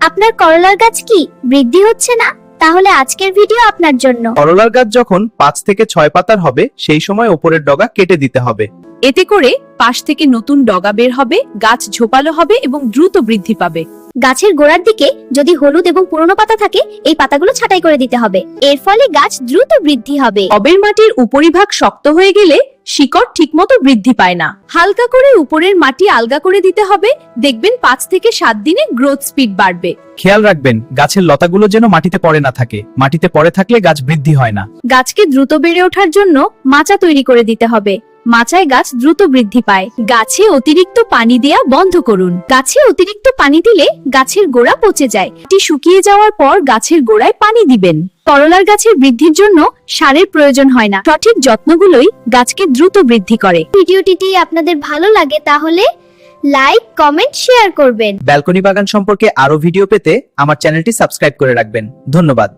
আপনার করলার গাছ কি বৃদ্ধি হচ্ছে না? তাহলে আজকের ভিডিও আপনার জন্য। করলার গাছ যখন 5 থেকে 6 পাতার হবে সেই সময় উপরের ডগা কেটে দিতে হবে। এতে করে পাশ থেকে নতুন ডগা বের হবে, গাছ ঝোপালো হবে এবং দ্রুত বৃদ্ধি পাবে। গাছের গোড়ার দিকে যদি হলুদ এবং পুরনো পাতা থাকে, এই পাতাগুলো ছাঁটাই করে দিতে হবে। এর ফলে গাছ দ্রুত বৃদ্ধি হবে। টবের মাটির উপরিভাগ শক্ত হয়ে গেলে শিকড় ঠিকমতো বৃদ্ধি পায় না। হালকা করে উপরের মাটি আলগা করে দিতে হবে। দেখবেন 5 থেকে 7 দিনে গ্রোথ স্পিড বাড়বে। খেয়াল রাখবেন গাছের লতাগুলো যেন মাটিতে পড়ে না থাকে। মাটিতে পড়ে থাকলে গাছ বৃদ্ধি হয় না। গাছকে দ্রুত বেড়ে ওঠার জন্য মাচা তৈরি করে দিতে হবে। মাচায় গাছ দ্রুত বৃদ্ধি পায়। গাছে অতিরিক্ত পানি দেয়া বন্ধ করুন। গাছে অতিরিক্ত পানি দিলে গাছের গোড়া পচে যায়। এটি শুকিয়ে যাওয়ার পর গাছের গোড়ায় পানি দিবেন। করলার গাছের বৃদ্ধির জন্য সারের প্রয়োজন হয় না। সঠিক যত্নগুলোই গাছকে দ্রুত বৃদ্ধি করে। ভিডিওটি আপনাদের ভালো লাগে তাহলে লাইক, কমেন্ট, শেয়ার করবেন। ব্যালকনি বাগান সম্পর্কে আরো ভিডিও পেতে আমার চ্যানেলটি সাবস্ক্রাইব করে রাখবেন। ধন্যবাদ।